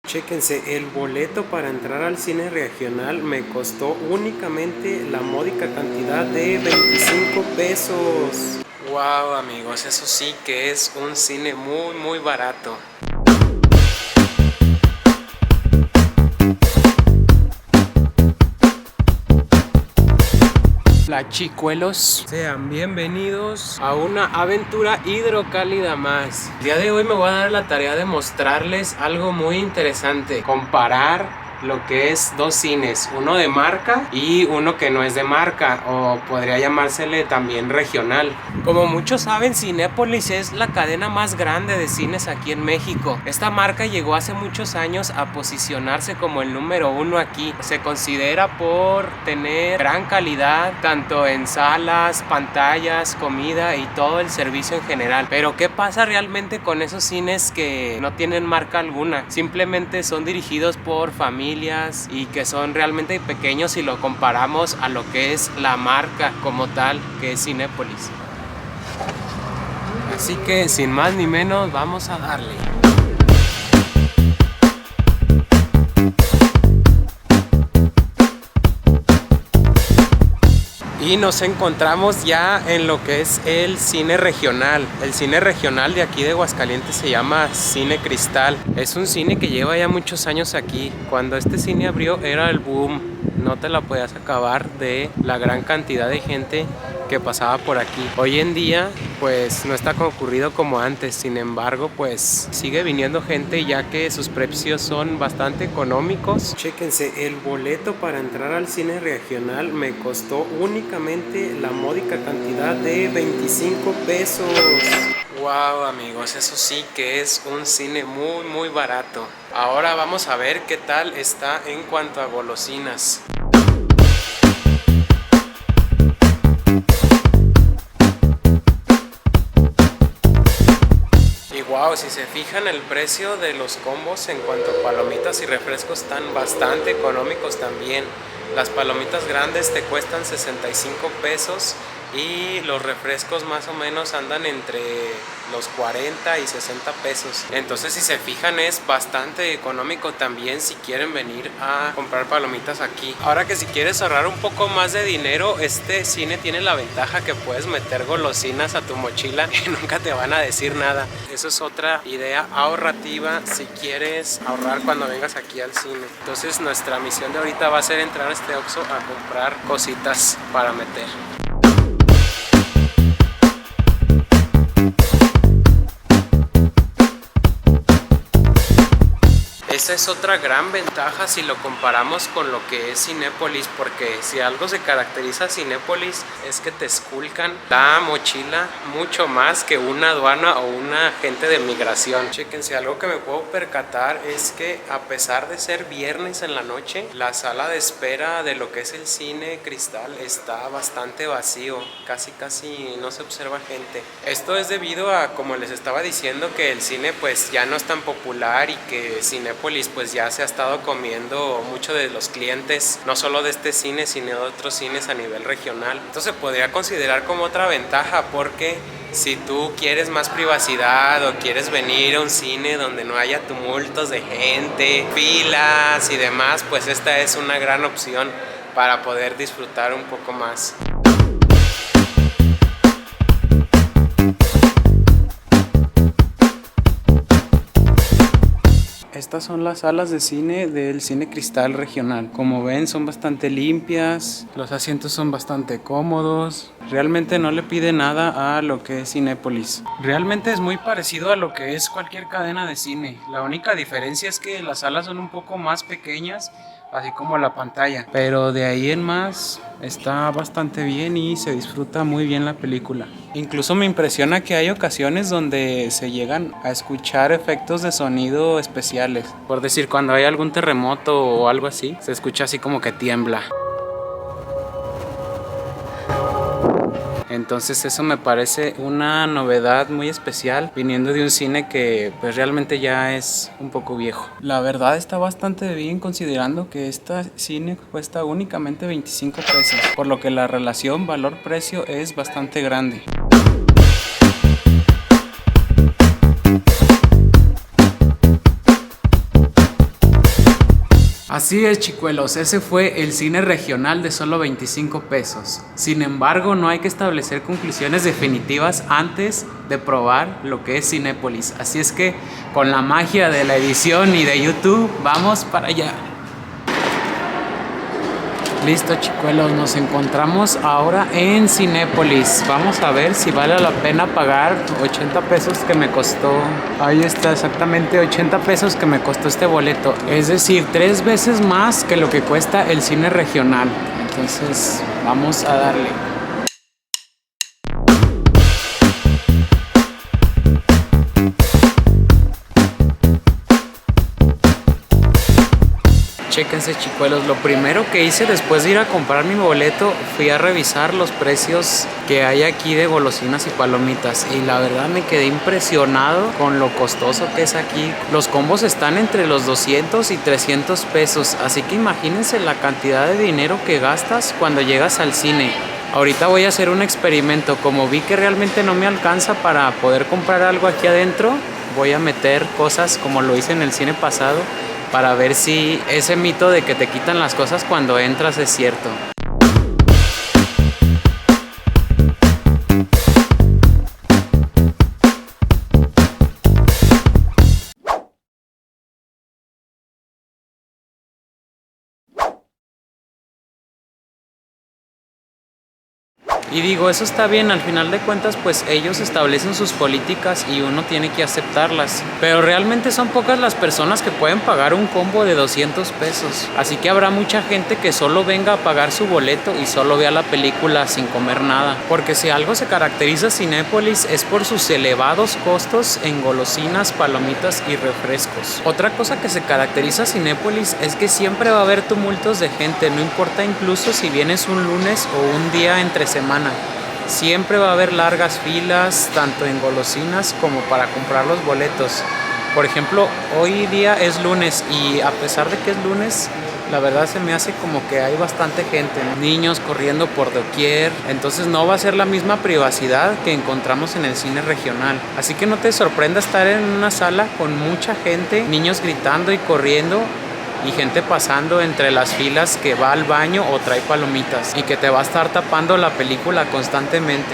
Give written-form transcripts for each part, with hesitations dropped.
Chéquense, el boleto para entrar al cine regional me costó únicamente la módica cantidad de 25 pesos. Wow, amigos, eso sí que es un cine muy barato. Chicuelos, sean bienvenidos a una aventura hidrocálida más. El día de hoy me voy a dar la tarea de mostrarles algo muy interesante: comparar lo que es dos cines, uno de marca y uno que no es de marca, o podría llamársele también regional. Como muchos saben, Cinépolis es la cadena más grande de cines aquí en México. Esta marca llegó hace muchos años a posicionarse como el número uno aquí. Se considera por tener gran calidad, tanto en salas, pantallas, comida y todo el servicio en general. Pero ¿qué pasa realmente con esos cines que no tienen marca alguna? Simplemente son dirigidos por familias y que son realmente pequeños si lo comparamos a lo que es la marca como tal, que es Cinépolis. Así que sin más ni menos, vamos a darle. Y nos encontramos ya en lo que es el cine regional. El cine regional de aquí de Aguascalientes se llama Cine Cristal. Es un cine que lleva ya muchos años aquí. Cuando este cine abrió era el boom. No te la podías acabar de la gran cantidad de gente que pasaba por aquí. Hoy en día pues no está concurrido como antes, sin embargo pues sigue viniendo gente ya que sus precios son bastante económicos. Chéquense, el boleto para entrar al cine regional me costó únicamente la módica cantidad de 25 pesos. Wow, amigos, eso sí que es un cine muy barato. Ahora vamos a ver qué tal está en cuanto a golosinas. Wow, si se fijan, el precio de los combos en cuanto a palomitas y refrescos están bastante económicos también. Las palomitas grandes te cuestan 65 pesos y los refrescos más o menos andan entre los 40 y 60 pesos. Entonces, si se fijan, es bastante económico también si quieren venir a comprar palomitas aquí. Ahora que si quieres ahorrar un poco más de dinero, este cine tiene la ventaja que puedes meter golosinas a tu mochila y nunca te van a decir nada. Eso es otra idea ahorrativa si quieres ahorrar cuando vengas aquí al cine. Entonces, nuestra misión de ahorita va a ser entrar a este Oxxo a comprar cositas para meter. Esa es otra gran ventaja si lo comparamos con lo que es Cinépolis, porque si algo se caracteriza a Cinépolis es que te esculcan la mochila mucho más que una aduana o una agente de migración. Chéquense, algo que me puedo percatar es que a pesar de ser viernes en la noche, la sala de espera de lo que es el Cine Cristal está bastante vacío, casi no se observa gente. Esto es debido a, como les estaba diciendo, que el cine pues ya no es tan popular y que Cinépolis pues ya se ha estado comiendo mucho de los clientes, no solo de este cine sino de otros cines a nivel regional. Entonces se podría considerar como otra ventaja, porque si tú quieres más privacidad o quieres venir a un cine donde no haya tumultos de gente, filas y demás, pues esta es una gran opción para poder disfrutar un poco más. Estas son las salas de cine del Cine Cristal regional. Como ven, son bastante limpias, los asientos son bastante cómodos. Realmente no le pide nada a lo que es Cinépolis. Realmente es muy parecido a lo que es cualquier cadena de cine. La única diferencia es que las salas son un poco más pequeñas, así como la pantalla, pero de ahí en más está bastante bien y se disfruta muy bien la película. Incluso me impresiona que hay ocasiones donde se llegan a escuchar efectos de sonido especiales. Por decir, cuando hay algún terremoto o algo así, se escucha así como que tiembla. Entonces eso me parece una novedad muy especial viniendo de un cine que pues realmente ya es un poco viejo. La verdad está bastante bien considerando que este cine cuesta únicamente 25 pesos, por lo que la relación valor-precio es bastante grande. Así es, chicuelos, ese fue el cine regional de solo 25 pesos. Sin embargo, no hay que establecer conclusiones definitivas antes de probar lo que es Cinépolis. Así es que, con la magia de la edición y de YouTube, vamos para allá. Listo, chicuelos, nos encontramos ahora en Cinépolis. Vamos a ver si vale la pena pagar 80 pesos que me costó. Ahí está, exactamente 80 pesos que me costó este boleto. Es decir, 3 veces más que lo que cuesta el cine regional. Entonces, vamos a darle. Chéquense, chicuelos, lo primero que hice después de ir a comprar mi boleto fui a revisar los precios que hay aquí de golosinas y palomitas, y la verdad me quedé impresionado con lo costoso que es aquí. Los combos están entre los 200 y 300 pesos, así que imagínense la cantidad de dinero que gastas cuando llegas al cine. Ahorita voy a hacer un experimento. Como vi que realmente no me alcanza para poder comprar algo aquí adentro, voy a meter cosas como lo hice en el cine pasado, para ver si ese mito de que te quitan las cosas cuando entras es cierto. Y digo, eso está bien, al final de cuentas pues ellos establecen sus políticas y uno tiene que aceptarlas. Pero realmente son pocas las personas que pueden pagar un combo de 200 pesos. Así que habrá mucha gente que solo venga a pagar su boleto y solo vea la película sin comer nada. Porque si algo se caracteriza a Cinépolis es por sus elevados costos en golosinas, palomitas y refrescos. Otra cosa que se caracteriza a Cinépolis es que siempre va a haber tumultos de gente, no importa incluso si vienes un lunes o un día entre semana. Siempre va a haber largas filas, tanto en golosinas como para comprar los boletos. Por ejemplo, hoy día es lunes y a pesar de que es lunes, la verdad se me hace como que hay bastante gente, ¿no? Niños corriendo por doquier, entonces no va a ser la misma privacidad que encontramos en el cine regional. Así que no te sorprenda estar en una sala con mucha gente, niños gritando y corriendo, y gente pasando entre las filas que va al baño o trae palomitas y que te va a estar tapando la película constantemente.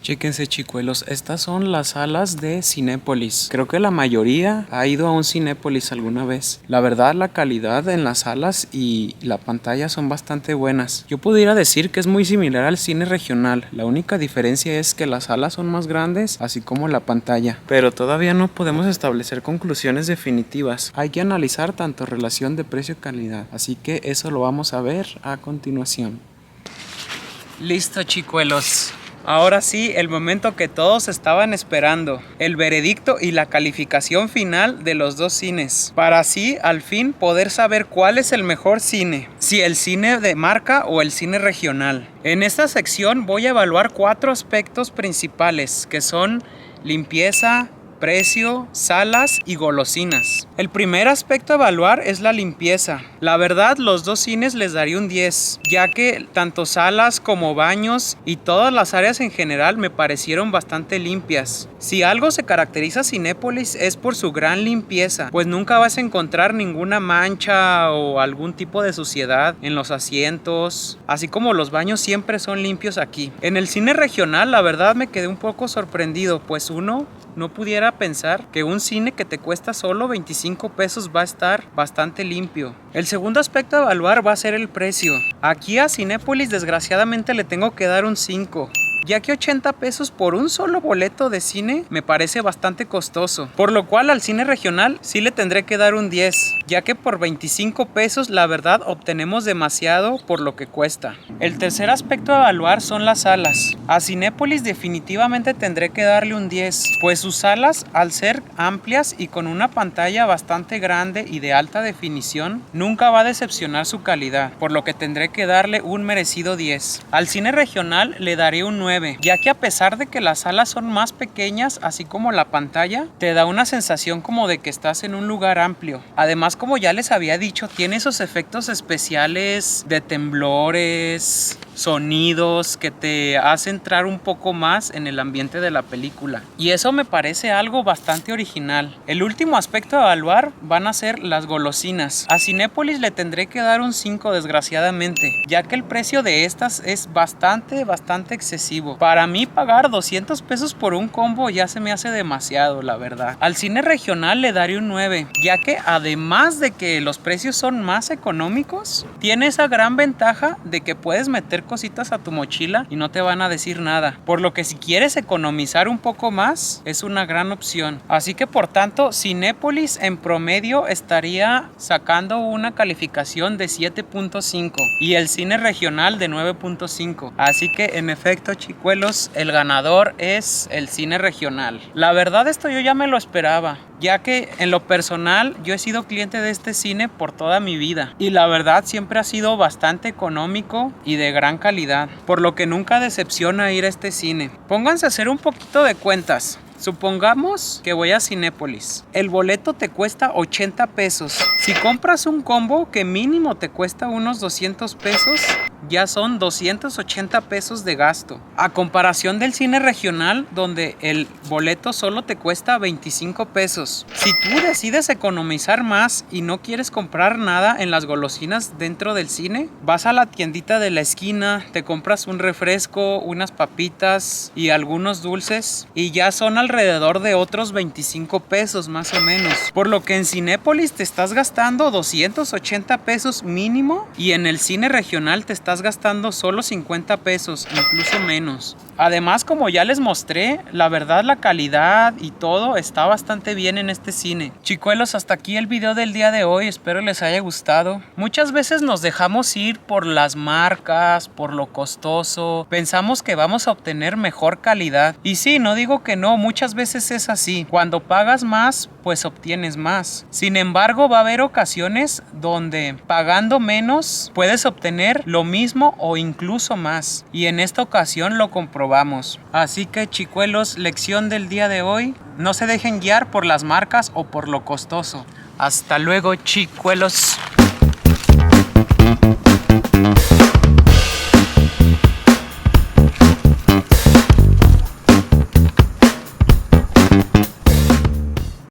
Chéquense, chicuelos, estas son las salas de Cinépolis. Creo que la mayoría ha ido a un Cinépolis alguna vez. La verdad, la calidad en las salas y la pantalla son bastante buenas. Yo pudiera decir que es muy similar al cine regional. La única diferencia es que las salas son más grandes, así como la pantalla. Pero todavía no podemos establecer conclusiones definitivas. Hay que analizar tanto relación de precio-calidad. Así que eso lo vamos a ver a continuación. Listo, chicuelos. Ahora sí, el momento que todos estaban esperando, el veredicto y la calificación final de los dos cines, para así al fin poder saber cuál es el mejor cine, si el cine de marca o el cine regional. En esta sección voy a evaluar 4 aspectos principales, que son limpieza, precio, salas y golosinas. El primer aspecto a evaluar es la limpieza. La verdad, los dos cines les daría un 10, ya que tanto salas como baños y todas las áreas en general me parecieron bastante limpias. Si algo se caracteriza a Cinépolis es por su gran limpieza, pues nunca vas a encontrar ninguna mancha o algún tipo de suciedad en los asientos, así como los baños siempre son limpios aquí. En el cine regional, la verdad me quedé un poco sorprendido, pues uno no pudiera pensar que un cine que te cuesta solo 25 pesos va a estar bastante limpio. El segundo aspecto a evaluar va a ser el precio. Aquí a Cinépolis desgraciadamente le tengo que dar un 5. Ya que 80 pesos por un solo boleto de cine me parece bastante costoso, por lo cual al cine regional sí le tendré que dar un 10, ya que por 25 pesos la verdad obtenemos demasiado por lo que cuesta. El tercer aspecto a evaluar son las salas. A Cinépolis definitivamente tendré que darle un 10, pues sus salas, al ser amplias y con una pantalla bastante grande y de alta definición, nunca va a decepcionar su calidad, por lo que tendré que darle un merecido 10. Al cine regional le daré un 9, ya que a pesar de que las salas son más pequeñas, así como la pantalla, te da una sensación como de que estás en un lugar amplio. Además, como ya les había dicho, tiene esos efectos especiales de temblores, sonidos que te hacen entrar un poco más en el ambiente de la película. Y eso me parece algo bastante original. El último aspecto a evaluar van a ser las golosinas. A Cinépolis le tendré que dar un 5 desgraciadamente, ya que el precio de estas es bastante excesivo. Para mí pagar 200 pesos por un combo ya se me hace demasiado, la verdad. Al cine regional le daré un 9, ya que además de que los precios son más económicos, tiene esa gran ventaja de que puedes meter cositas a tu mochila y no te van a decir nada. Por lo que si quieres economizar un poco más, es una gran opción. Así que por tanto, Cinépolis en promedio estaría sacando una calificación de 7.5 y el cine regional de 9.5. Así que en efecto, chicuelos, el ganador es el cine regional. La verdad, esto yo ya me lo esperaba, ya que en lo personal yo he sido cliente de este cine por toda mi vida y la verdad siempre ha sido bastante económico y de gran calidad, por lo que nunca decepciona ir a este cine. Pónganse a hacer un poquito de cuentas. Supongamos que voy a Cinépolis. El boleto te cuesta 80 pesos. Si compras un combo que mínimo te cuesta unos 200 pesos, ya son 280 pesos de gasto. A comparación del cine regional, donde el boleto solo te cuesta 25 pesos. Si tú decides economizar más y no quieres comprar nada en las golosinas dentro del cine, vas a la tiendita de la esquina, te compras un refresco, unas papitas y algunos dulces y ya son alrededor de otros 25 pesos más o menos. Por lo que en Cinépolis te estás gastando 280 pesos mínimo y en el cine regional te estás gastando solo 50 pesos, incluso menos. Además, como ya les mostré, la verdad la calidad y todo está bastante bien en este cine. Chicuelos, hasta aquí el video del día de hoy, espero les haya gustado. Muchas veces nos dejamos ir por las marcas, por lo costoso, pensamos que vamos a obtener mejor calidad. Y sí, no digo que no, muchas veces es así. Cuando pagas más, pues obtienes más. Sin embargo, va a haber ocasiones donde pagando menos puedes obtener lo mismo o incluso más. Y en esta ocasión lo comprobamos. Así que, chicuelos, lección del día de hoy: no se dejen guiar por las marcas o por lo costoso. Hasta luego, chicuelos.